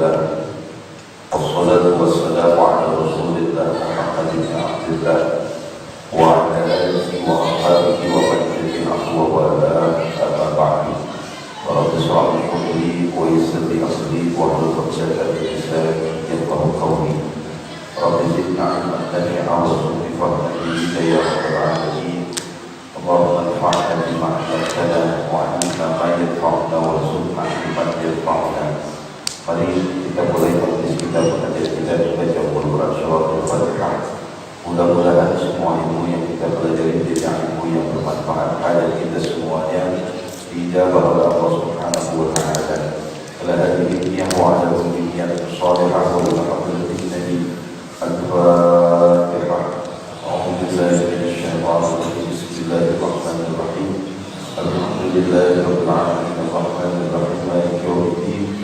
لله والصلاة والسلام على رسول الله محمد بن عبد الله وعلى آله وأصحابه ومن تبعه ووالاه أما بعد رب اشرح لي صدري ويسر لي أمري واحلل عقدة من لساني يفقهوا قولي رب زدنا علما نافعا وارزقني فهما يا رب العالمين اللهم انفعنا بما علمتنا وعلمنا ما ينفعنا وارزقنا علما ينفعنا. Mari kita mulai majlis kita membaca Al-Quran surah Al-Fatihah. Mudah-mudahan semua ilmu yang kita pelajari menjadi ilmu yang bermanfaat pada kita semuanya dijabah oleh Allah Subhanahu wa taala. Ala hadhihi niyyah wa ala kulli niyyatin shalihah wa ala hadratin nabi. Al-Fatihah. A'udzu billahi minasy syaithanir rajim. Bismillahirrahmanirrahim. Alhamdulillahi rabbil alamin arrahmanir rahim maliki yaumiddin.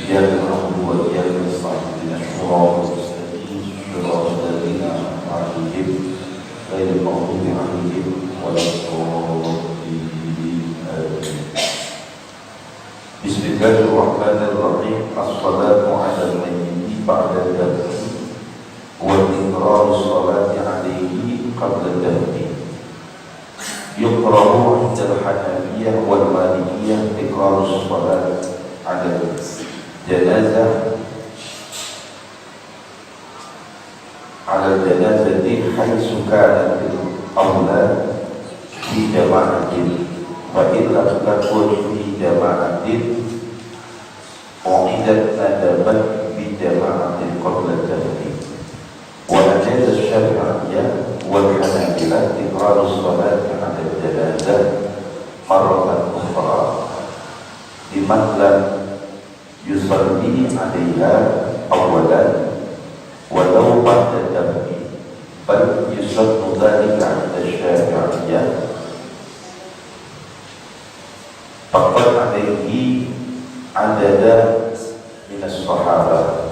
Iyyaka na'budu wa iyyaka nasta'in ihdinas siratal mustaqim siratal ladzina an'amta 'alaihim ghairil maghdubi 'alaihim waladdallin. Bismillahirrahmanirrahim. As-salatu 'alal mayyit ba'da dafni wa iqraru as-salati 'alaihi qabla dafni. Yuqra'u 'inda al-Hanafiyyah wal Malikiyyah iqraru as-salati 'ala janazah ala janazati haitsu kanat al-awla fi jama'atin wa illa takun fi jama'atin u'idat nadabat bi jama'atin qabla dafni wa najaz asy-syafi'iyyah wal hanabilah iqraru as-salati 'ala janazah marratan ukhra liman lam yusalli 'alaiha awwalan walau ba'da dafni bal yusallu dhalika 'inda asy-syafi'iyyah faqad 'alaihi 'adada min as-sahabah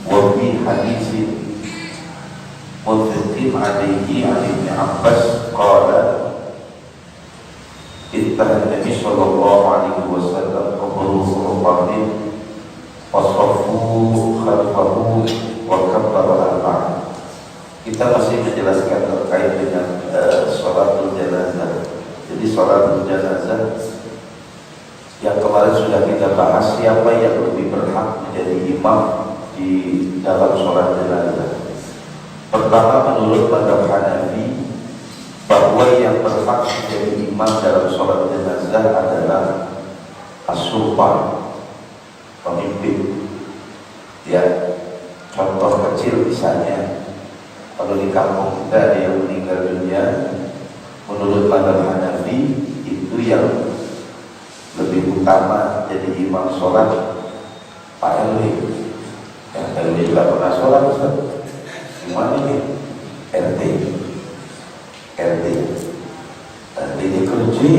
wa fi haditsin muttafaqin 'alaihi 'an Ibn Abbas qala ittaha Nabi sallallahu alaihi wasallam qabruhu qadin wasrafu khalfahu wa kabbara al-ba'd. Kita masih menjelaskan terkait dengan sholatul janazah. Jadi sholatul janazah yang kemarin sudah kita bahas, siapa yang lebih berhak menjadi imam di dalam sholat janazah. Pertama, menurut mazhab Hanafi, bahwa yang berhak menjadi imam dalam sholat jenazah adalah as-sultan, pemimpin. Ya, contoh kecil misalnya, kalau di kampung kita ada yang meninggal dunia, menurut mazhab Hanafi itu yang lebih utama jadi imam sholat Pak RW. Yang RW juga pernah sholat, Ustaz. Gimana ini? RT ini kerja,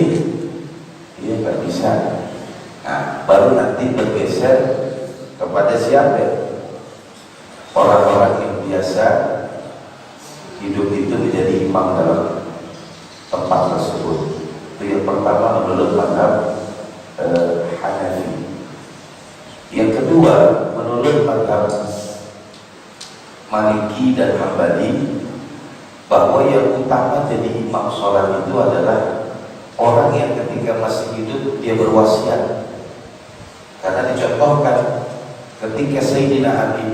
dia nggak bisa. Nah, baru nanti bergeser kepada siapa? Orang-orang yang biasa hidup itu menjadi imam dalam tempat tersebut. Itu yang pertama menurut mazhab Hanafi. Yang kedua, menurut mazhab Maliki dan Hambali, bahwa yang utama jadi imam sholat itu adalah orang yang ketika masih hidup dia berwasiat. Karena dicontohkan ketika Sayyidina Ali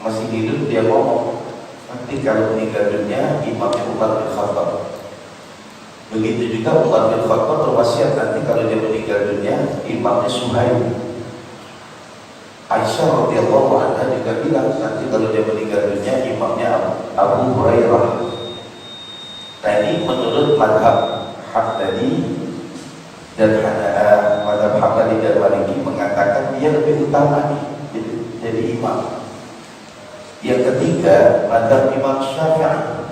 masih hidup, dia ngomong nanti kalau meninggal dunia imamnya Umar bin Khattab. Begitu juga Umar bin Khattab berwasiat nanti kalau dia meninggal dunia imamnya Suhaib. Aisyah radhiyallahu anha juga bilang nanti kalau dia meninggal dunia imamnya Abu Hurairah. Nah, ini menurut mazhab Hambali dan mazhab Hambali dan Maliki mengatakan dia lebih utama nih jadi imam. Yang ketiga, mazhab Imam Syafi'i,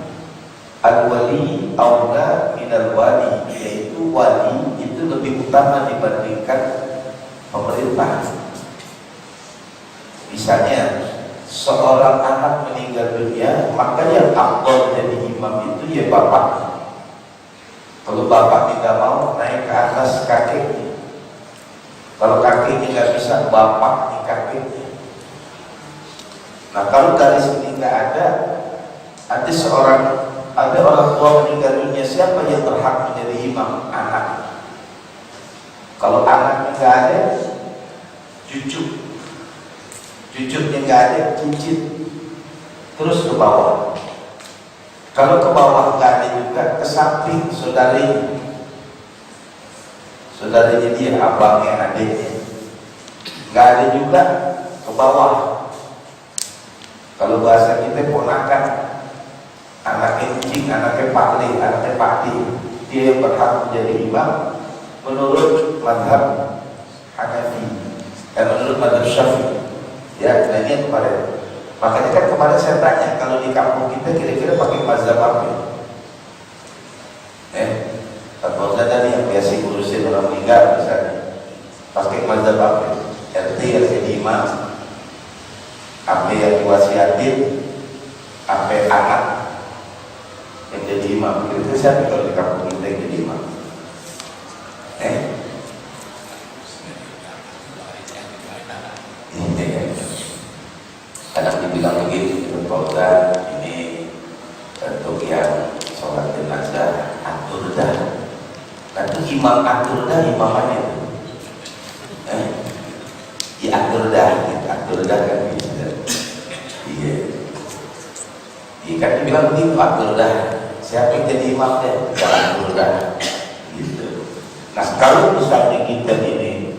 al-wali aula minal wali, yaitu wali itu lebih utama dibandingkan pemerintah. Misalnya seorang anak meninggal dunia, maka yang afdal jadi imam itu ya bapak. Kalau bapak tidak mau, naik ke atas kakeknya. Kalau kakeknya nggak bisa, bapak nih kakeknya. Nah kalau garis ini nggak ada orang tua meninggal dunia, siapa yang berhak menjadi imam? Anak. Kalau anaknya nggak ada, cucunya nggak ada, cicit, terus ke bawah. Kalau ke bawah nggak ada juga, ke samping saudaranya dia, abangnya, adiknya. Nggak ada juga, ke bawah. Kalau bahasa kita ponakan, anaknya cing, anaknya pakli, anaknya pakti, dia yang berhak menjadi imam menurut mazhab Hanafi dan menurut mazhab Syafi'i. Ya, nah ini kemarin. Makanya kan kemarin saya tanya, kalau di kampung kita kira-kira pakai mazhab apa? Pak Fauzan tadi yang biasa ngurusin orang meninggal misalnya, pakai mazhab apa? RT yang jadi imam, apa yang diwasiatin, apa anak yang jadi imam. Kira-kira siapa kalau di kampung kita yang jadi imam? Kadang dibilang begini, Pak Fauzan, ini untuk yang sholat jenazah atur dah. Itu imam atur dah, imam mana itu? Ya atur dah kan bisa. Iya. Iya kan dibilang begitu, atur dah. Siapa yang jadi imam deh? Jangan atur dah. Gitu. Nah kalau misalnya kita ini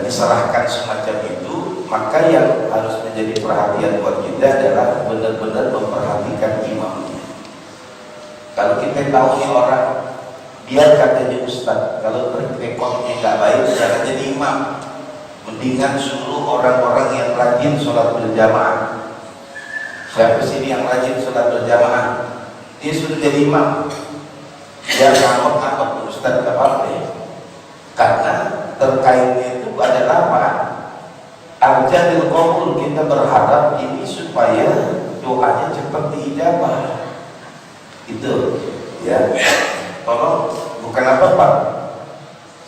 diserahkan semacam itu, maka yang harus menjadi perhatian buat kita adalah benar-benar memperhatikan imamnya. Kalau kita tahu nih orang, biar katanya Ustaz, kalau rekodnya nggak baik jangan jadi imam. Mendingan suruh orang-orang yang rajin sholat berjamaah. Siapa sini yang rajin sholat berjamaah? Dia sudah jadi imam. Dia ngambek-ngambek Ustaz nggak apa-apa ya. Karena terkaitnya itu adalah apa? Arjadil qabul, kita berharap ini supaya doanya cepat diijabah. Itu ya. Tolong, bukan apa Pak,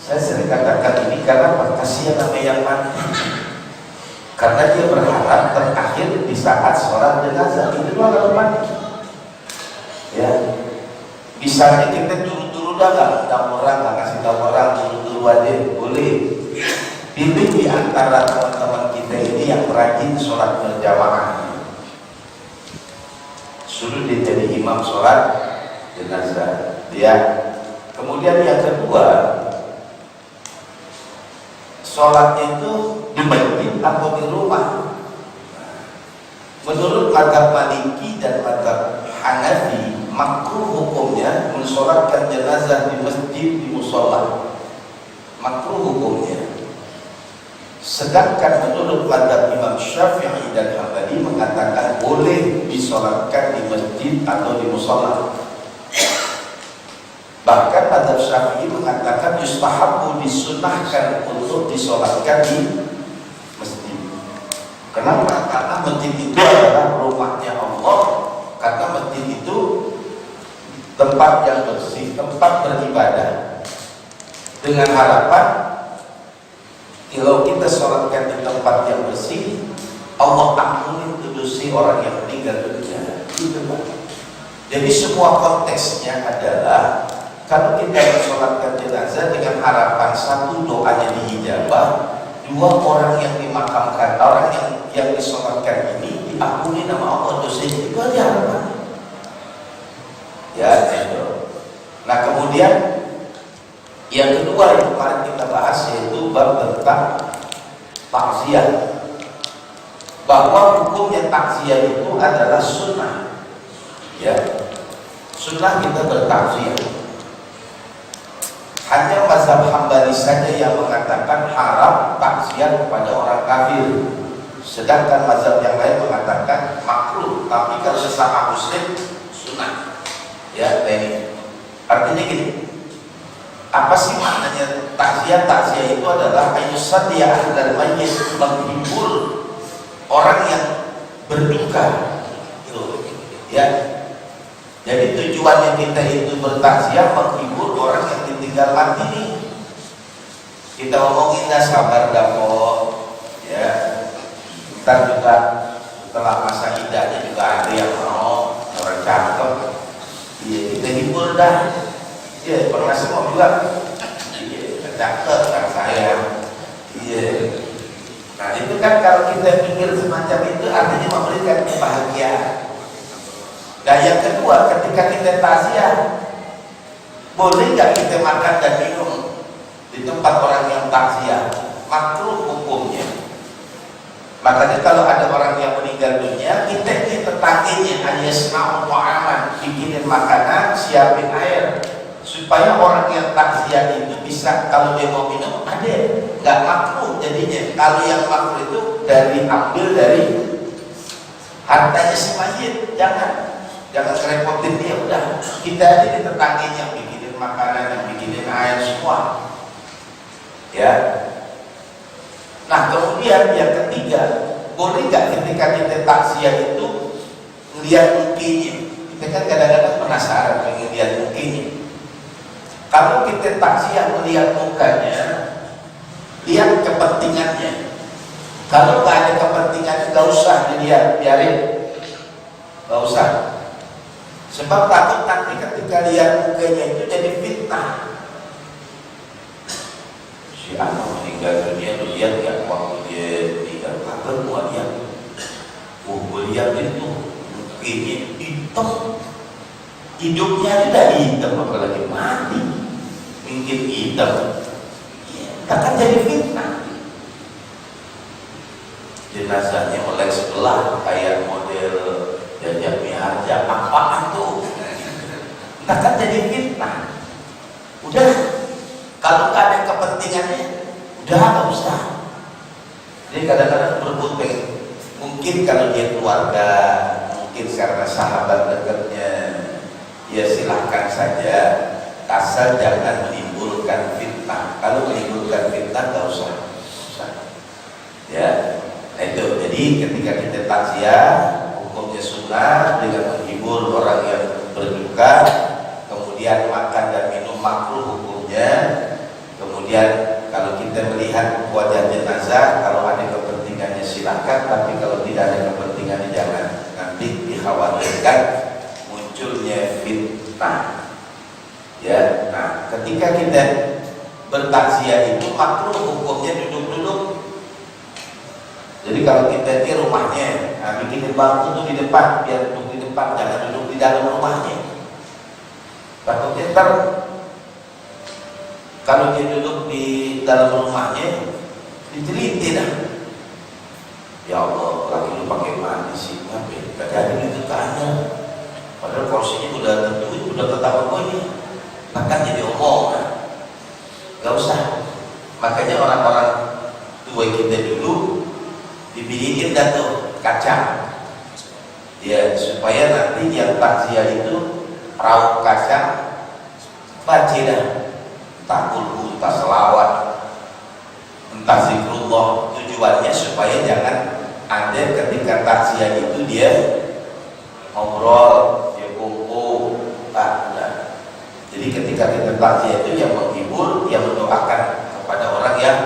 saya sering katakan ini karena Pak, kasihan sama yang mati. Karena dia berharap terakhir di saat sholat jenazah itu kalau mati. Ya, misalnya kita dulu-dulu dah orang nggak kasih tahu orang dulu aja boleh. Pilih di antara teman-teman kita ini yang rajin sholat berjamaah, suruh dia jadi imam sholat jenazah. Ya. Kemudian yang kedua, sholatnya itu di masjid atau di rumah. Menurut mazhab Maliki dan mazhab Hanafi, makruh hukumnya mensolatkan jenazah di masjid, di musola. Makruh hukumnya. Sedangkan menurut mazhab Imam Syafi'i dan Hambali mengatakan boleh disolatkan di masjid atau di musola. Bahkan mazhab Syafi'i mengatakan yustahabbu, disunahkan untuk disolatkan di masjid. Kenapa? Karena masjid itu adalah rumahnya Allah. Karena masjid itu tempat yang bersih, tempat beribadah. Dengan harapan kalau kita sholatkan di tempat yang bersih, Allah ampuni dosa orang yang meninggal dunia. Itu Pak. Jadi semua konteksnya adalah kalau kita mensolatkan jenazah dengan harapan satu doanya diijabah, dua orang yang dimakamkan, orang yang disolatkan ini diampuni nama Allah dosanya, itu aja harapan. Ya, itu. Nah kemudian yang kedua yang kemarin kita bahas yaitu bab tentang takziah, bahwa hukumnya takziah itu adalah sunnah. Ya, sunnah kita bertakziah. Hanya mazhab Hambali saja yang mengatakan haram takziah kepada orang kafir, sedangkan mazhab yang lain mengatakan makruh. Tapi kalau sesama muslim sunnah. Ya, ini artinya gini. Apa sih maknanya takziah? Takziah itu adalah ayyusaddiya ahlal mayyit, menghibur orang yang berduka. Itu ya. Jadi tujuannya kita itu bertakziah menghibur orang yang ditinggal mati nih. Kita ngomongin dah sabar dah kok. Ya. Ntar juga setelah masa idahnya juga ada yang mau orang cakep, iya kita hibur dah, iya pernah semua juga, iya cakep kan saya, iya. Nah itu kan kalau kita pikir semacam itu artinya memberikan kebahagiaan. Dan yang kedua, ketika kita takziah, boleh nggak kita makan dan minum di tempat orang yang takziah? Makruh hukumnya. Makanya kalau ada orang yang meninggal dunia, kita ini tetangganya alias mau aman, bikinin makanan, siapin air, supaya orang yang takziah itu bisa kalau dia mau minum ada, nggak makruh jadinya. Kalau yang makruh itu ambil dari hartanya si mayit, jangan kerepotin dia, udah kita aja di tetangganya bikinin makanan, yang bikinin air semua, ya. Nah kemudian yang ketiga, boleh nggak ketika kita takziah itu melihat mukanya? Kita kan kadang-kadang penasaran pengen lihat mukanya. Kalau kita takziah melihat mukanya, lihat kepentingannya. Kalau nggak ada kepentingan, nggak usah dilihat, biarin, nggak usah. Sebab takut nanti ketika lihat mukanya itu jadi fitnah. Si anak meninggal dunia, lu lihat nggak waktu dia meninggal? Kagak gua lihat. Gua lihat itu mukanya hitam, hidupnya sudah hitam, apalagi mati mungkin hitam. Ya, akan jadi fitnah. Jenazahnya melek sebelah kayak model Jajah Miharja, apaan tuh? Akan jadi fitnah. Udah, kalau nggak ada kepentingannya, udah nggak usah. Jadi kadang-kadang berebut pengen. Mungkin kalau dia keluarga, mungkin karena sahabat dekatnya, ya silahkan saja. Asal jangan menimbulkan fitnah. Kalau menimbulkan fitnah nggak usah. Ya, nah itu. Jadi ketika kita takziah, hukumnya sunnah dengan menghibur orang yang berduka. Kemudian makan dan minum makruh hukumnya. Kemudian kalau kita melihat wajah jenazah, kalau ada kepentingannya silakan, tapi kalau tidak ada kepentingannya jangan. Nanti dikhawatirkan munculnya fitnah. Ya, nah ketika kita bertakziah itu makruh hukumnya duduk-duduk. Jadi kalau kita di rumahnya, nah, bikin bangku tuh di depan, biar duduk di depan, jangan duduk di dalam rumahnya. Takutnya ntar kalau dia duduk di dalam rumahnya diteliti dah. Ya Allah, lagi lu pakai mana sih? Ngapain? Gak jadi gitu tanya. Padahal porsinya udah tentuin, udah ketahuan pokoknya. Bahkan jadi omongan. Gak usah. Makanya orang-orang tua kita dulu dibikin dah tuh kacang. Ya supaya nanti yang takziah itu raup kacang baca dah. Entah kulhu, entah selawat, entah zikrullah. Tujuannya supaya jangan ada ketika takziah itu dia ngobrol, dia kumpul, nah. Jadi ketika kita takziah itu yang menghibur, yang mendoakan kepada orang yang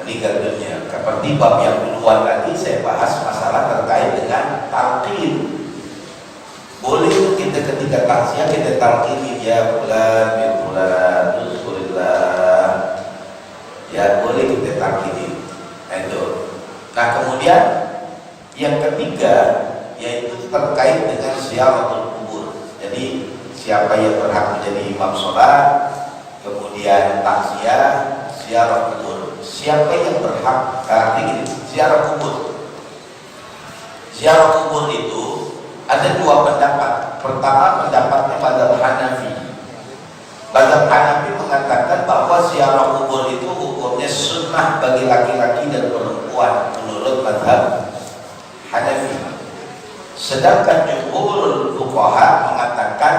meninggal dunia. Seperti bab yang duluan tadi saya bahas masalah terkait dengan talqin. Boleh kita ketika takziah kita talqin, ya fulan bin fulan, Rasulullah. Ya boleh kita talqin. Nah kemudian yang ketiga yaitu terkait dengan ziaratul kubur. Jadi siapa yang berhak menjadi imam sholat, kemudian takziah, ziarah kubur. Siapa yang berhak? Begini, ziarah kubur. Ziarah kubur itu ada dua pendapat. Pertama pendapatnya mazhab Hanafi. Mazhab Hanafi mengatakan bahwa ziarah kubur itu hukumnya sunnah bagi laki-laki dan perempuan menurut mazhab Hanafi. Sedangkan jumhur fuqaha mengatakan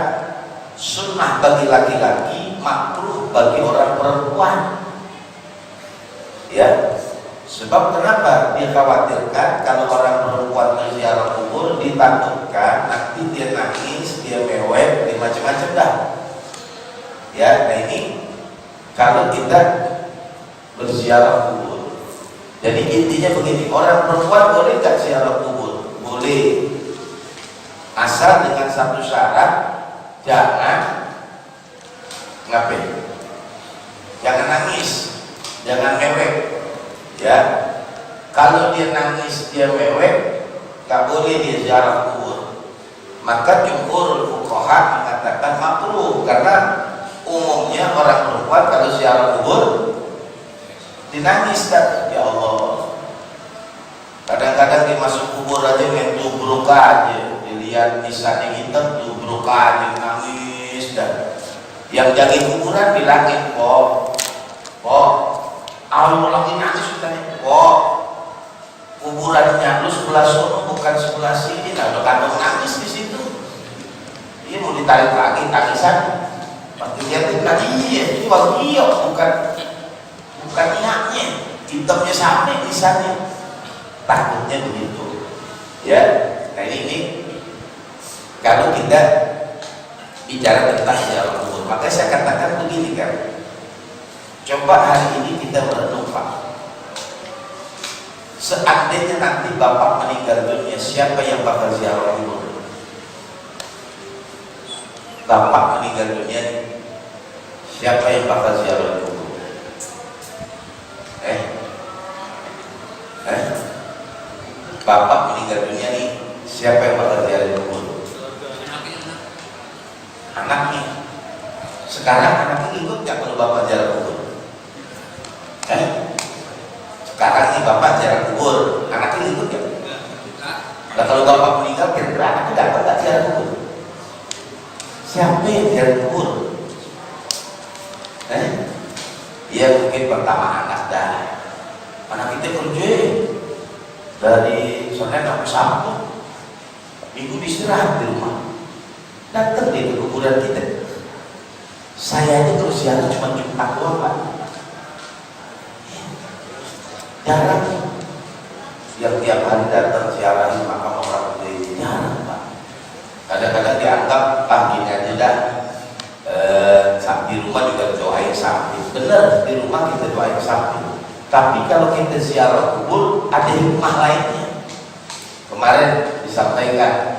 sunnah bagi laki-laki, makruh bagi orang perempuan. Ya, sebab kenapa? Dikhawatirkan kalau orang perempuan berziarah kubur ditakutkan nanti dia nangis, dia mewek, dia macam-macam dah. Ya, nah ini kalau kita berziarah kubur. Jadi intinya begini, orang perempuan boleh nggak ziarah kubur? Boleh boleh, asal dengan satu syarat, jangan ngapain, jangan nangis, jangan mewek ya. Kalau dia nangis, dia mewek, tak boleh dia ziarah kubur. Maka jumhur fuqaha mengatakan makruh, karena umumnya orang perempuan kalau ziarah kubur dinangis tak? Ya Allah, kadang-kadang dia masuk kubur aja main tubruk aja, dilihat nisannya hitam tubruk aja, nangis. Dan yang jaga kuburan bilangin, kok Allah lagi nangis katanya, kok kuburannya lu sebelah sono bukan sebelah sini, nah udah kantong nangis di situ. Dia mau ditarik lagi tangisan, makin liatin lagi, ini iya, bukan niatnya, hitamnya sampai nisannya, takutnya begitu ya. Nah ini kalau kita bicara tentang ziarah kubur, maka saya katakan begini kan, coba hari ini kita merenung Pak, seandainya nanti Bapak meninggal dunia, siapa yang bakal ziarah kubur? Bapak meninggal dunia, siapa yang bakal ziarah kubur? Bapak meninggal dunia nih, siapa yang bakal ziarah kubur? Anaknya. Sekarang anaknya ikut nggak kalau Bapak ziarah kubur? Sekarang nih Bapak ziarah kubur, anaknya ikut nggak? Nah kalau Bapak meninggal, kira-kira anaknya dapat nggak ziarah kubur? Siapa yang ziarah kubur? Ya mungkin pertama anak dah. Anak kita kerja dari Senin sampai Sabtu, Minggu istirahat di rumah, datang di kuburan kita. Saya ini terus ziarah cuma Jumat doang Pak, jarang yang tiap hari datang ziarahin makam orang tua, jarang Pak. Kadang-kadang dianggap gini aja dah, di rumah juga doain sapi. Bener, di rumah kita doain sapi, tapi kalau kita ziarah kubur ada hikmah lainnya. Kemarin disampaikan,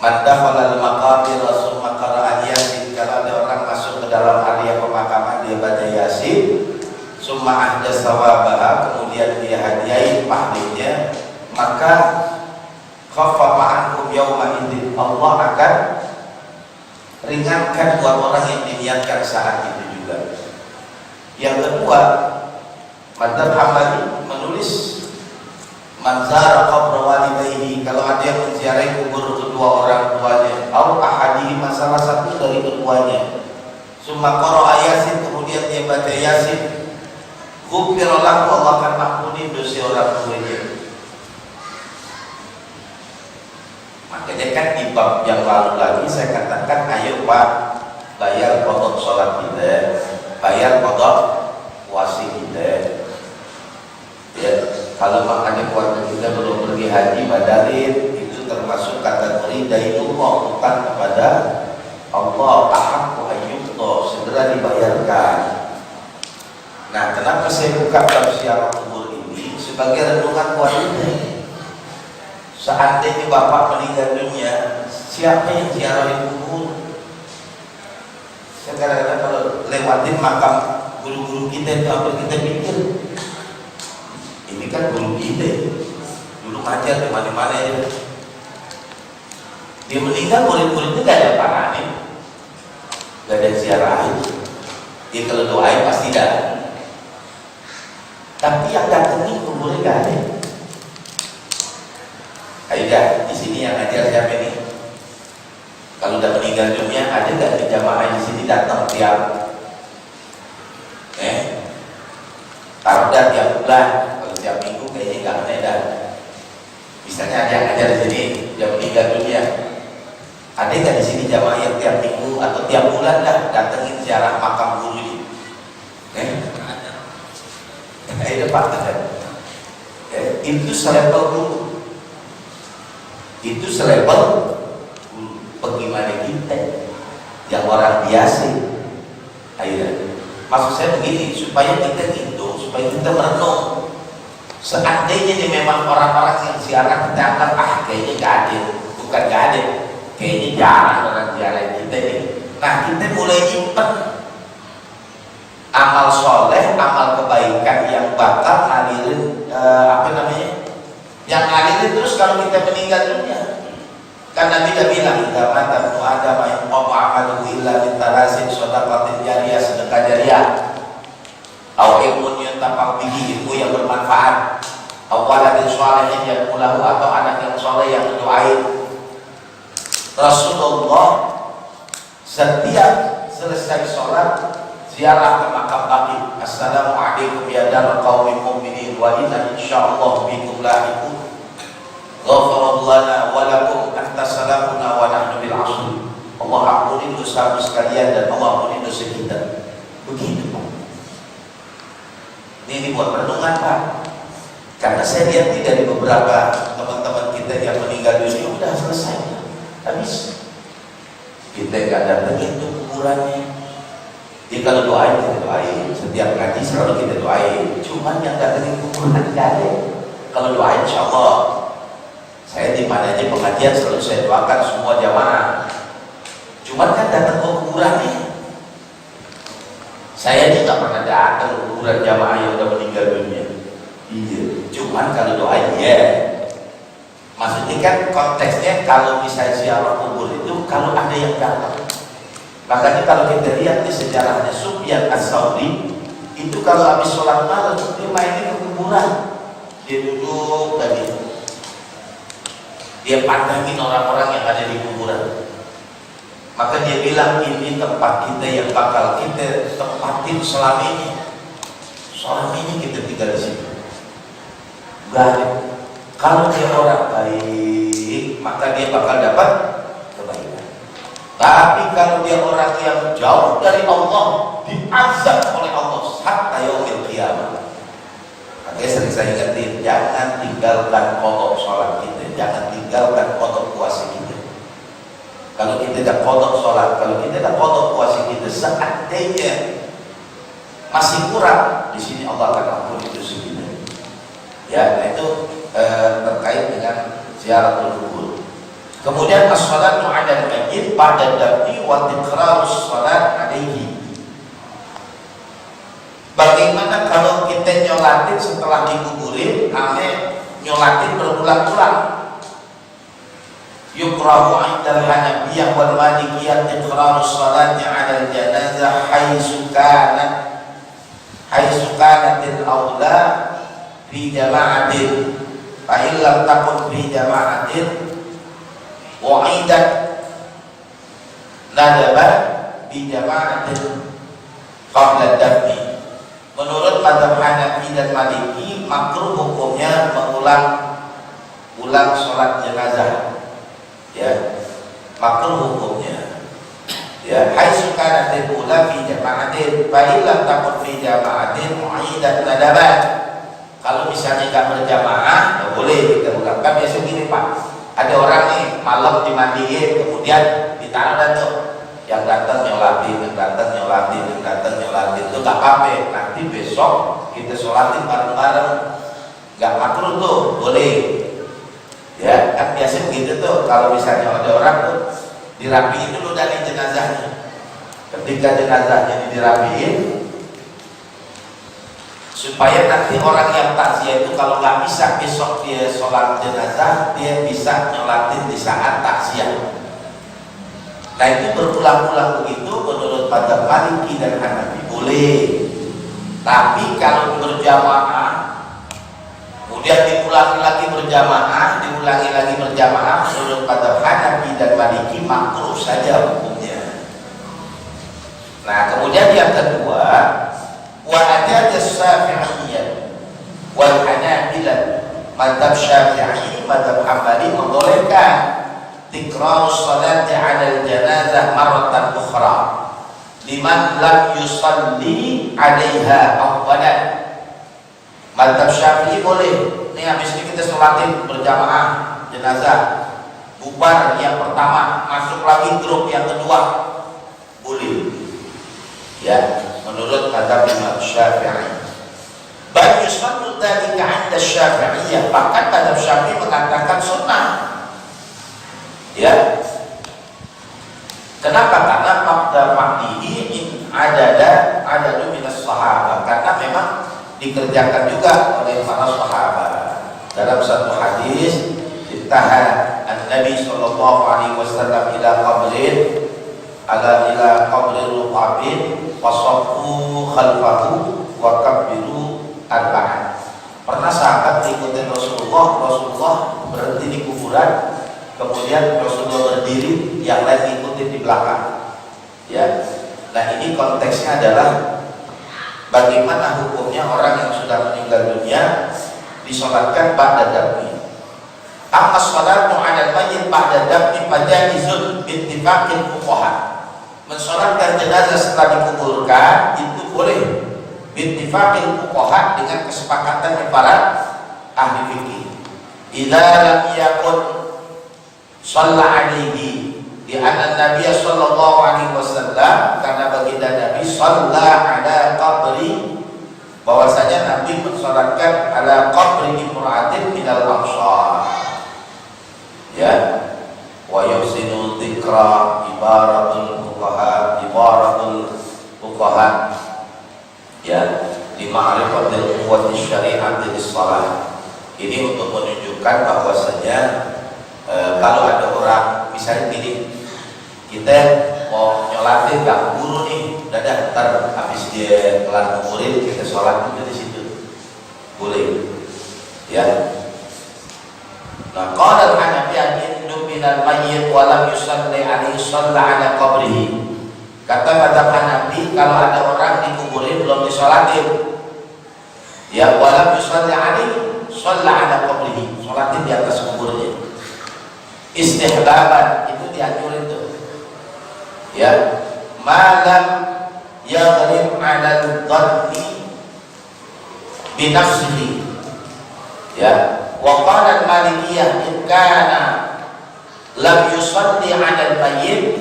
man dakhala al-maqabir summa qara'a yasin, kalau ada orang masuk ke dalam area pemakaman dia baca yasin, summa ahdatsa sawabaha, kemudian dia hadiahin pahalanya, maka khaffafa anhum yawma idzin, Allah akan ringankan buat orang yang diniatkan saat itu juga. Yang kedua, Madzhab Hambali menulis manzara qabra walidayhi, kalau ada yang menziarahi kubur kedua orang tuanya, au ahadihi, salah satu dari keduanya, summa qara'a yasin, kemudian dia baca yasin, ghufira lahu, Allah akan mampuni dosa orang tuanya. Makanya kan di bab yang lalu lagi saya katakan, ayo Pak, bayar qada sholat kita, bayar qada puasa kita ya. Kalau makanya keluarga kita belum pergi haji badarin, itu termasuk kategori dainullah, bukan kepada Allah, ahaqqu ayyuqda, segera dibayarkan. Nah, kenapa saya buka bab ziarah kubur ini? Sebagai renungan buat kita. Seandainya Bapak meninggal dunia, siapa yang ziarahin kubur? Saya kadang-kadang kalau lewatin makam guru-guru kita itu apa kita pikir? Ini kan guru kita, dulu ngajar di mana-mana ya. Dia meninggal, murid-muridnya gak ada parahin, gak ada ziarahin. Dia kalau doain pasti dah. Tapi yang datengin kuburnya gak ada. Ayo dah, di sini yang ngajar siapa ini? Kalau udah meninggal dunia, ada gak di jamaah di sini datang tiap taruh dah tiap bulan, kalau tiap minggu kayaknya nggak ada dah. Misalnya ada yang ngajar di sini, dia meninggal dunia, ada nggak di sini jamaah yang tiap minggu atau tiap bulan dah datengin ziarah makam guru ini? Ada Pak, itu selevel guru, itu selevel guru. Bagaimana kita yang orang biasa? Ayo, maksud saya begini, supaya kita gitu, supaya kita merenung. Seandainya ini memang orang-orang yang ziarah kita anggap kayaknya gak adil, bukan gak adil, kayaknya jarang orang ziarah kita ini. Nah kita mulai nyimpen amal soleh, amal kebaikan yang bakal ngalirin yang ngalirin terus kalau kita meninggal dunia. Kan Nabi dah bilang, "Idza mata ibnu Adam in qata amaluhu illa min thalathin shadaqatin jariyah," sedekah jariyah. Au ilmun yuntafa'u bihi, ilmu yang bermanfaat. Au waladin shalihin yad'ulahu, atau anak yang soleh yang mendoain. Rasulullah setiap selesai sholat ziarah ke makam Baqi. Assalamualaikum ya dar qaumin mu'minin wa inna insyaallah bikum lahiqun. Ghafarallahu lana wa lakum anta salamuna wa nahnu bil 'asri. Allah ampuni dosa sekalian dan Allah ampuni dosa kita. Begitu Pak. Ini buat renungan Pak. Karena saya lihat dari beberapa teman-teman kita yang meninggal dunia udah selesai, habis. Kita nggak datengin tuh kuburannya. Jadi kalau doain kita doain, setiap ngaji selalu kita doain. Cuman yang datengin kuburan nggak ada. Kalau doain insya Allah, saya di mana aja pengajian selalu saya doakan semua jamaah. Cuman kan datang ke kuburannya. Saya juga pernah datang ke kuburan jamaah yang udah meninggal dunia. Iya. Cuman kalau doain ya. Maksudnya kan konteksnya kalau misalnya ziarah kubur itu kalau ada yang datang. Makanya kalau kita lihat di sejarahnya Sufyan Ats-Tsauri itu kalau habis sholat malam dia mainnya ke kuburan. Dia duduk tadi. Dia pandangin orang-orang yang ada di kuburan. Maka dia bilang ini tempat kita yang bakal kita tempatin selama ini. Selama ini kita tinggal di sini. Baik. Kalau dia orang baik, maka dia bakal dapat kebaikan. Tapi kalau dia orang yang jauh dari Allah, diazab oleh Allah hatta yaumil qiyamah. Makanya sering saya ingetin, jangan tinggalkan qada sholat kita, jangan tinggalkan qada puasa kita. Kalau kita dah qada sholat, kalau kita dah qada puasa kita, seandainya masih kurang, di sini Allah akan ampuni dosa kita. Ya, nah itu terkait dengan ziaratul kubur. Kemudian as-salatu 'ala al-mayyit ba'da dafni wa tikrarus salat 'alaihi. Bagaimana kalau kita nyolatin setelah dikuburin, nyolatin berulang-ulang? Yukrahu 'indal Hanafiyyah wal Malikiyyah tikrarus salati 'ala al-janazah haitsu kanatil aula fi jama'atin. Fa'in lam takun fi jama'atin wa'idat nadaba bi jama'atin qabla dafni. Menurut mazhab Hanafi dan Maliki, makruh hukumnya mengulang sholat jenazah. Ya, makruh hukumnya. Ya, haitsu kanatil ula fi jama'atin fa'in lam takun fi jama'atin wa'idat nadaba. Kalau misalnya nggak berjamaah, nggak boleh kita ulang. Kan biasa gini Pak, ada orang nih malam dimandiin, kemudian ditaruh dan tuh yang datang nyolatin, yang datang nyolatin, yang datang nyolatin, itu nggak apa-apa. Nanti besok kita sholatin bareng-bareng, nggak makruh tuh, boleh. Ya, kan biasa begitu tuh. Kalau misalnya ada orang tuh dirapiin dulu dari jenazahnya. Ketika jenazahnya dirapiin, supaya nanti orang yang takziah itu kalau nggak bisa besok dia sholat jenazah, dia bisa nyolatin di saat takziah. Nah itu berulang-ulang begitu menurut mazhab Maliki dan Hanafi boleh. Tapi kalau berjamaah, kemudian diulangi lagi berjamaah, menurut mazhab Hanafi dan Maliki makruh saja hukumnya. Nah kemudian yang kedua, wa adad as-Syafi'iyyah wal Hanabilah, mazhab Syafi'i, mazhab Hambali membolehkan tikrarus salati 'ala al-janazah marratan ukhra liman lam yusalli 'alaiha awwalan. Mazhab Syafi'i boleh. Nih habis ini kita sholatin berjamaah jenazah, bubar yang pertama, masuk lagi grup yang kedua, boleh. Ya, menurut mazhab Imam Syafi'i. Bal yusannu dzalika 'inda Syafi'iyah, bahkan mazhab Syafi'i mengatakan sunnah. Ya. Kenapa? Karena mabda fa'dihi in adadu minas sahabat, karena memang dikerjakan juga oleh para sahabat. Dalam satu hadis, intaha an-nabi sallallahu alaihi wasallam ila qabrin ila qabrin luqabin wasaffu khalfahu wa kabbiru arba'an. Pernah sahabat ikutin Rasulullah berhenti di kuburan, kemudian Rasulullah berdiri, yang lain ikutin di belakang. Ya. Nah, ini konteksnya adalah bagaimana hukumnya orang yang sudah meninggal dunia disolatkan ba'da dafni. Amma sholatu 'alal mayyit ba'da dafni faja'izun bittifaqil fuqaha. Mensolatkan jenazah setelah dikuburkan itu boleh bittifaqil fuqaha, dengan kesepakatan para ahli fikih. Idza lam yakun shalla 'alaihi di anna Nabi sallallahu alaihi wasallam, karena baginda Nabi shalla ala qabri, bahwasanya Nabi mensolatkan ala qabri imra'atin minal ansar. Ya, wa yusinu dzikra ibaratul fuqaha ya di ma'rifatil quwwati syari'ati lis-shalah. Ini untuk menunjukkan bahwasanya kalau ada orang misalnya gini, kita mau nyolatin gak buru nih, dadah ntar habis dia kelar nguburin kita sholat juga di situ, boleh ya. Nah, qala al-Hanafi indu minal mayyit wa lam yusalli alaihi shalla ala qabrihi. Kata mazhab Hanafi, kalau ada orang dikuburin belum disolatin, ya wa lam yusalli alaihi shalla ala qabrihi, sholatin di atas kuburnya. Istihbaban, itu dianjurin tuh. Ya, malam yaghrib 'ala al-dhanni bi nafsihi. Ya, wa qala al-Malikiyah in kana lam yusalli 'ala al-mayyit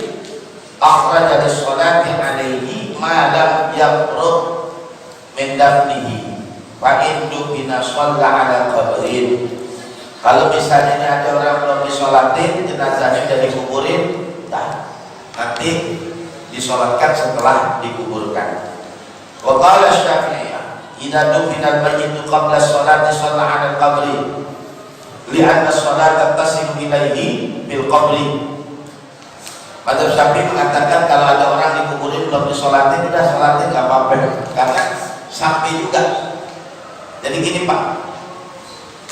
akhraja lis-salati 'alaihi ma lam yaqrub min dafnihi fa indu bina shalla 'ala qabrin. Kalau misalnya ini ada orang belum disolatin, jenazahnya udah dikuburin, nah, nanti disolatkan setelah dikuburkan. Wa qala Syafi'iyah idza dufina al-mayyit qabla sholati shalla 'ala al-qabri li'anna sholata tasilu ilaihi bil qabri. Mazhab Syafi'i mengatakan kalau ada orang dikuburin belum disolatin, udah sholatin enggak apa-apa, karena sampai juga. Jadi gini Pak,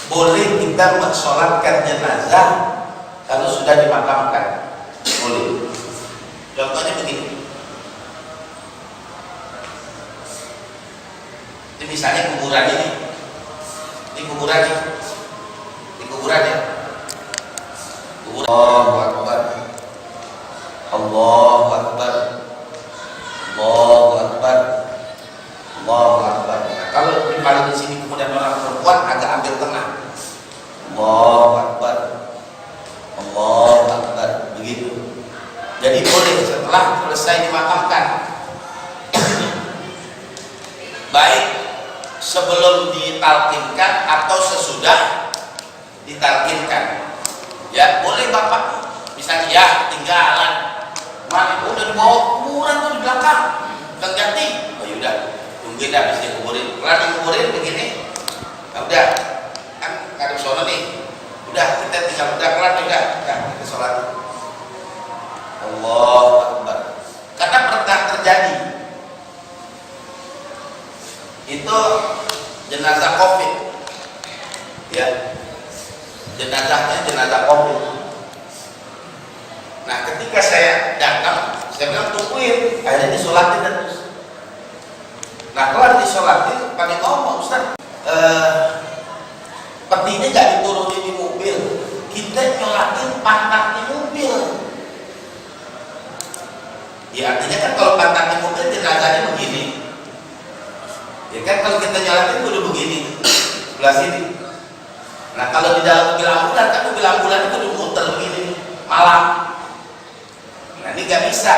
boleh kita mensolatkan jenazah kalau sudah dimakamkan, boleh. Contohnya begini, ini misalnya kuburan ini kuburan ya, Allahu Akbar, Allahu Akbar, Allahu Akbar, Allahu Akbar. Nah, kalau paling di sini kemudian orang perempuan agak ambil tengah, Allahu Akbar, Allahu Akbar, begitu. Jadi boleh setelah selesai dimakamkan, baik sebelum ditalkinkan atau sesudah ditalkinkan. Ya boleh Bapak, misalnya ya tinggalan, mana udah dibawa kuburan tuh di belakang, udah ganti, oh yaudah tungguin dah habis dikuburin, kelar dikuburin begini, nah, udah kan ngadep sono nih, udah kita tinggal udah kelar udah kita sholat. Allahu Akbar. Karena pernah terjadi itu jenazah COVID, ya jenazahnya jenazah COVID. Nah ketika saya datang, saya bilang tungguin, akhirnya disolatin terus. Nah kelar disolatin, pada ngomong Ustaz, petinya gak diturunin di mobil, kita nyolatin pantat di mobil. Ya artinya kan kalau pantat di mobil jenazahnya begini, ya kan kalau kita nyolatin kudu begini, sebelah sini. Nah kalau di dalam mobil ambulan, kan mobil ambulan itu udah muter begini, malam. Nah ini gak bisa,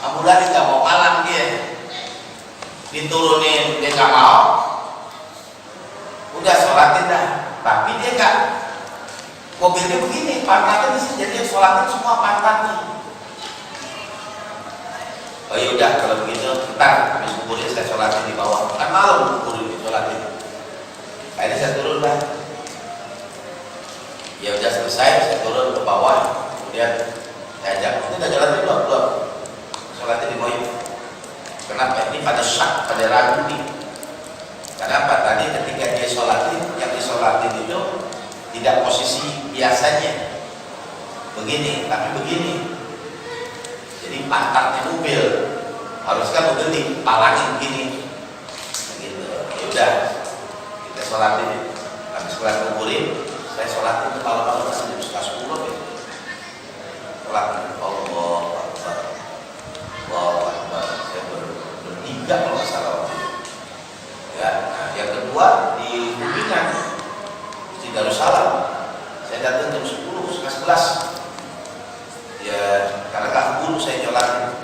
ambulan ini gak mau malam dia, diturunin dia gak mau, udah sholatin dah, tapi dia nggak, mobilnya begini, pantatnya di sini, jadi dia sholatin semua pantatnya. Oh yaudah kalau begitu, ntar habis kuburin saya sholatin di bawah, kan malam kuburin sholatin. Akhirnya saya turun lah. Ya udah selesai, saya turun ke bawah, kemudian saya ajak, ini udah jalan belum? Sholatin di bawah. Kenapa? Ini pada syak, pada ragu nih. Kenapa? Tadi ketika dia sholatin, yang disolatin itu tidak posisi biasanya begini, tapi begini. Jadi pantatnya mobil, harus kan mobil dipalangin begini. Gitu. Ya udah, kita sholatin. Habis sholat kuburin, saya sholatin ke malam-malam masih jam setengah 10 ya. Sholatin Allah Akbar, Allah Akbar. Saya bertiga kalau nggak salah waktu itu. Ya, nah, yang kedua di Kuningan, di Darussalam. Saya datang jam 10, setengah 11. Ya, karena nggak keburu saya nyolatin.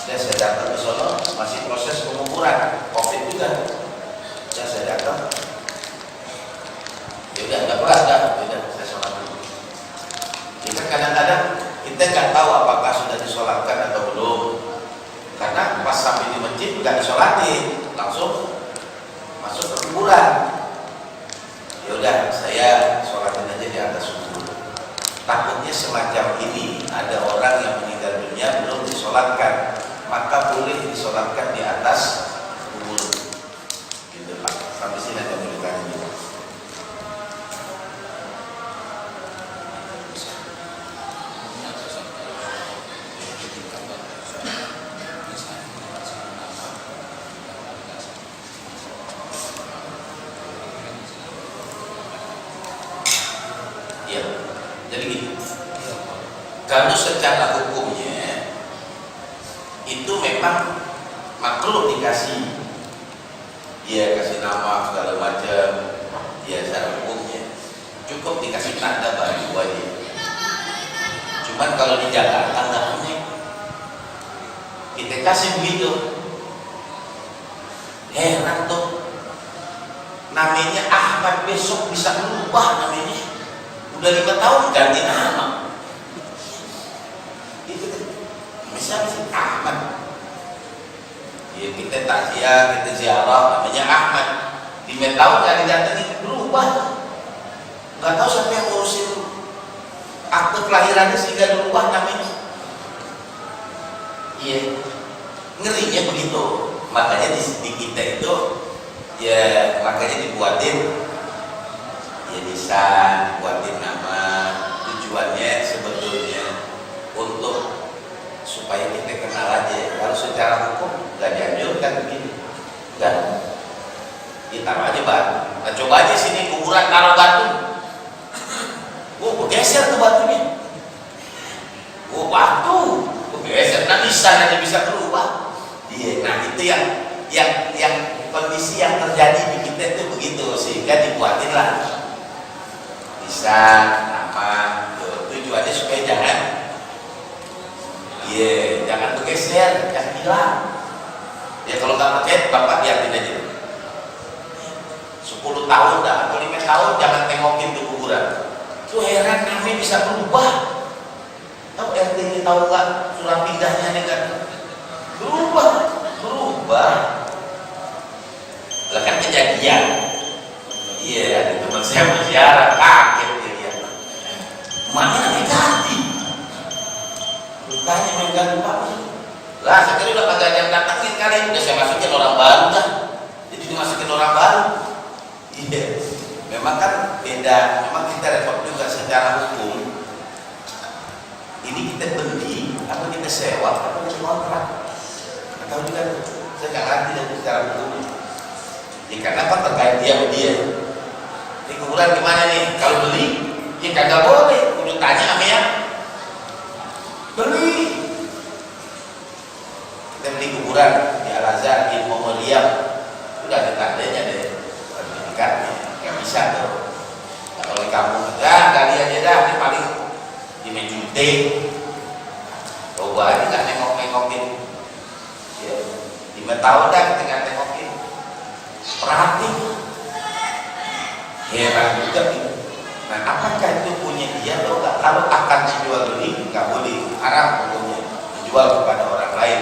Dan saya datang ke sono masih proses penguburan, COVID juga. Dan saya datang. Ya udah, nggak kelas dah. Ya udah, saya sholat dulu. Kita kadang-kadang kita nggak tahu apakah sudah disolatkan atau belum. Karena pas sampai di masjid nggak disolatin, langsung masuk ke kuburan. Ya udah, saya sholatin aja di atas kubur. Takutnya semacam ini ada orang yang meninggal dunia belum disolatkan, maka boleh disolatkan di atas kubur. Gitu Pak. Sampai sini ada berikutnya. Jadi gini, kalau secara hukumnya itu memang makruh dikasih, dia kasih nama segala macam, dia secara hukumnya cukup dikasih tanda baju aja. Cuman kalau di Jakarta nggak punya, kita kasih begitu, heran tuh, namanya Ahmad besok bisa berubah namanya. Udah 5 tahun ganti nama. Itu misalnya si Ahmad. Ya kita takziah, kita ziarah, namanya Ahmad. 5 tahun ganti datangin berubah. Gak tahu siapa yang ngurusin akte kelahirannya sehingga berubah namanya. Iya, ngerinya begitu. Makanya di kita itu, ya makanya dibuatin. Ya bisa buatin nama, tujuannya sebetulnya untuk supaya kita kenal aja. Kalau secara hukum nggak dianjurkan begini, nggak. Ditaruh aja batu. Nah, coba aja sini kuburan taruh batu. Bergeser tuh batunya. Batu, bergeser. Nah bisa berubah. Iya. Nah itu yang kondisi yang terjadi di kita itu begitu, sehingga dibuatin lah. Bisa nama tujuannya supaya jangan bergeser, jangan hilang. Ya kalau nggak pakai bapak liatin aja 10 tahun dah atau 5 tahun jangan tengokin tuh kuburan. Tuh heran namanya bisa berubah. Tahu RT ini tahu nggak surat pindahnya nih kan berubah. Lah kan kejadian. Iya, ada teman saya berziarah, kaget dia. Mana yang ganti? Rupanya yang ganti apa? Lah, sekali udah kagak ada yang datangin kali, udah saya masukin orang baru dah. Jadi dimasukin orang baru. Iya, memang kan beda. Memang kita repot juga secara hukum. Ini kita beli, apa kita sewa, apa kita kontrak? Nggak tahu juga. Saya nggak ngerti dari secara hukum. Ya, karena kan terkait dia sama dia. Ini kuburan gimana nih? Kalau beli, ya kagak boleh. Kudu tanya sama yang beli. Kita beli kuburan di Al-Azhar, di Muhammadiyah, udah ada tandanya deh, sertifikatnya. Nggak bisa tuh. Nah, kalau di kampung, kali aja dah. Ini paling di Mejute. Coba aja nggak nengok-nengokin. Ya, 5 tahun dah kita nggak nengokin. Perhati. Heran juga gitu. Nah, apakah itu punya dia atau enggak? Kalau akan dijual beli, nggak boleh, haram hukumnya dijual kepada orang lain.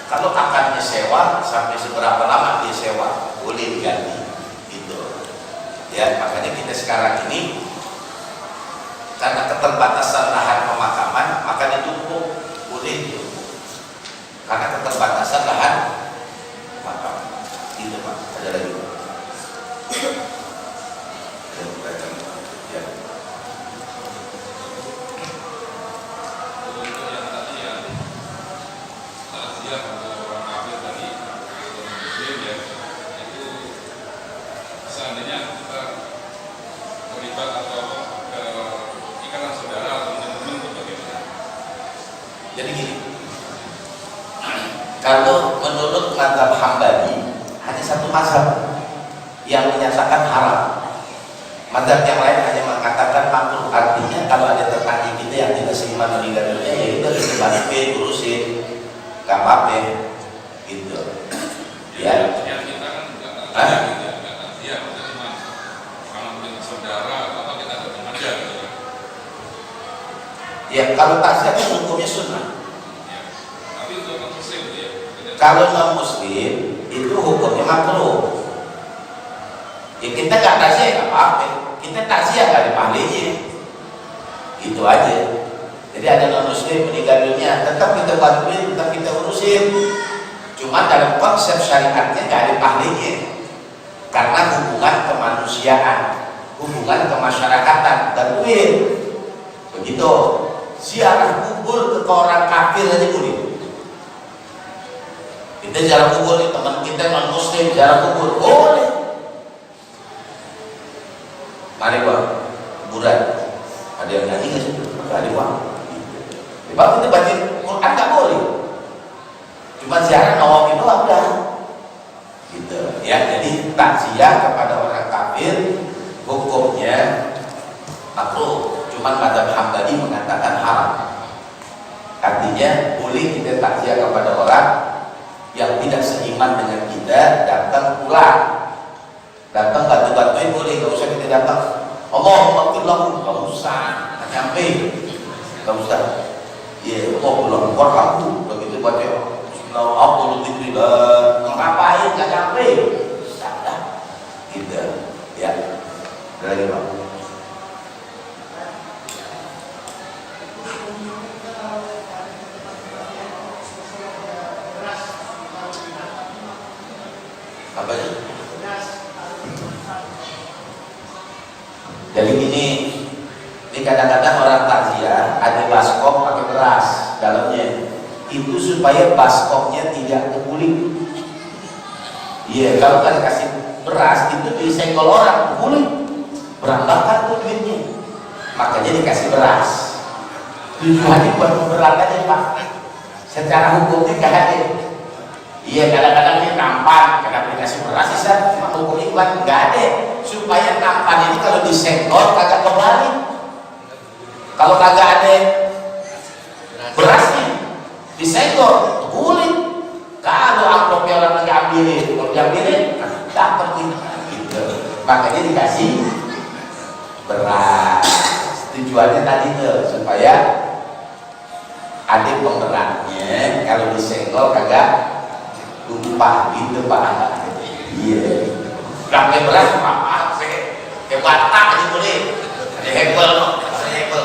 Kalau akan disewa, sampai seberapa lama dia sewa, boleh diganti. Gitu. Ya, makanya kita sekarang ini karena keterbatasan lahan pemakaman, maka ditumpuk, boleh ditumpuk. Karena keterbatasan lahan pemakaman. Gitu Pak. Ada lagi Pak? Ya. Untuk yang tadi ya, takziah untuk orang kafir tadi, atau muslim ya, itu seandainya kita terlibat atau ke ikatan saudara atau teman-teman itu bagaimana? Jadi gini, kalau menurut mazhab Hambali hanya satu mazhab yang menyatakan haram. Mazhab yang lain hanya mengatakan makruh. Artinya kalau ada tetangga kita yang tidak seiman meninggal dunia, ya udah kita bantuin, urusin, gak apa-apa, gitu. Ya. Yang kita kan juga takziah gitu ya, nggak takziah, maksudnya cuma kalau mungkin saudara atau kita ketemu aja gitu ya. Ya kalau takziah itu hukumnya sunnah. Ya. Tapi untuk non muslim gitu ya. Kalau non muslim itu hukumnya makruh. Ya kita gak takziah gak apa-apa, kita takziah gak ada pahalanya, gitu aja. Jadi ada non muslim meninggal dunia, tetap kita bantuin, tetap kita urusin. Cuma dalam konsep syariatnya gak ada pahalanya, karena hubungan kemanusiaan, hubungan kemasyarakatan, bantuin. Begitu. Ziarah kubur ke orang kafir aja boleh. Kita ziarah kubur nih, teman kita non muslim ziarah kubur boleh. Mari Pak, kuburan. Ada yang nyanyi nggak sih? Nggak ada Pak. Sebab kita baca Quran nggak boleh. Cuma ziarah nawawi doang udah. Gitu. Ya, jadi takziah kepada orang kafir hukumnya makruh. Cuma mazhab Hambali mengatakan haram. Artinya boleh kita takziah kepada orang yang tidak seiman dengan kita, datang pulang. Datang bantu-bantuin boleh, gak usah kita datang. Allahumma kullahu, gak usah, gak nyampe, gak usah. Iya, Allahumma kullahu, begitu baca Bismillahirrahmanirrahim, ngapain, gak nyampe, dah, gitu, ya. Ada lagi Pak? Apa sih? Jadi ini kadang-kadang orang takziah ada baskop pakai beras dalamnya, itu supaya baskopnya tidak terguling. Iya, kalau kan kasih beras itu disenggol orang, terguling, berantakan tuh duitnya. Makanya dikasih beras. Tujuannya buat memberat aja Pak. Secara hukumnya gak ada. Iya, kadang-kadang dia nampan, kenapa dikasih beras sih, cuma hukum iklan nggak ada. Supaya nampan ini kalau disenggol kagak kembali. Kalau kagak ada berasnya, disenggol, kulit. Kalau amplopnya orang lagi ambilin, kalau diambilin, dapat gitu. Makanya dikasih beras. Tujuannya tadi tuh supaya ada pemberatnya. Kalau disenggol kagak lupa gitu Pak. Iya. Pakai beras apa? Kayak batak aja boleh. Ada hebel, ada hebel.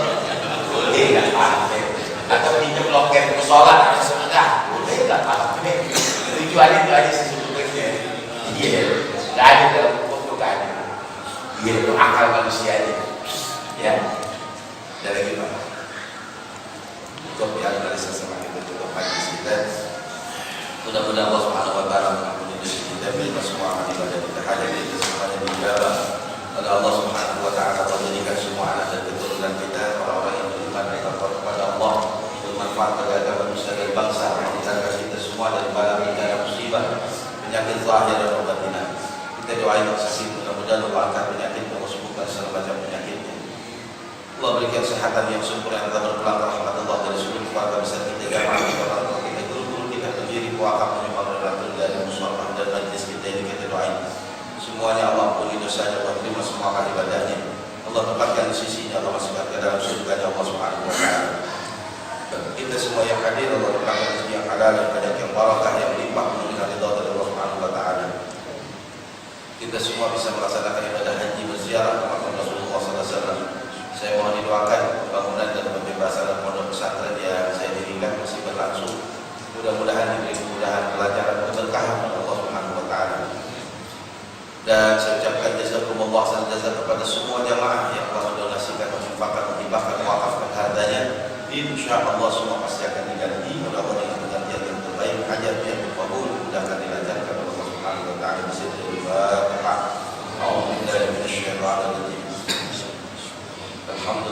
Boleh nggak pakai? Atau pinjam loket musola, sudah boleh nggak pakai? Tujuannya itu aja sesungguhnya. Iya. Nggak ada dalam hukum tuh nggak ada. Iya, itu akal manusianya. Ya. Ada lagi Pak. Cukup ya, analisa sama kita cukup pagi kita. Mudah-mudahan Allah Subhanahu wa taala mengampuni dosa kita, berikan semua amal ibadah kita, hajat kita semuanya dijabah oleh Allah Subhanahu wa taala. Menjadikan semua anak dan keturunan kita orang-orang yang beriman dan takwa kepada Allah, bermanfaat bagi agama nusa dan bangsa, menghilangkan kita semua dari bala bencana musibah, penyakit zahir dan batin. Kita doain saksi mudah-mudahan Allah angkat penyakit dan sembuhkan segala macam penyakitnya. Allah berikan kesehatan yang sempurna, yang berpulang rahmat Allah dari seluruh keluarga besar kita, jamaah kita, orang tua kita, guru-guru kita, pendiri puaka menyembah dari musola dan majlis kita ini kita doain semuanya Allah ampuni dosanya, Allah terima semua semua amal ibadahnya. Allah tempatkan di sisinya, Allah masukkan ke dalam surganya Allah Subhanahu wa taala. Kita semua yang hadir, Allah tempatkan rezeki yang halal, yang banyak, yang barakah, yang melimpah dengan ridha dari Allah Subhanahu wa taala. Kita semua bisa melaksanakan ibadah haji berziarah ke makam Rasulullah sallallahu alaihi wasallam. Saya mohon didoakan pembangunan dan pembebasan pondok pesantren yang saya dirikan masih berlangsung. Mudah-mudahan diberi kemudahan, kelancaran, keberkahan oleh Allah Subhanahu wa taala. Dan saya ucapkan jazakumullah khairan jazaa kepada semua jamaah yang telah mendonasikan, menghibahkan, mewakafkan hartanya. Insyaallah semua pasti akan diganti oleh Allah dengan penggantian yang terbaik, hajat yang berkabul, mudahkan dilancarkan oleh Allah Subhanahu wa taala. Bismillahirrahmanirrahim. A'udzu billahi minasyaitonir rajim. Alhamdulillah.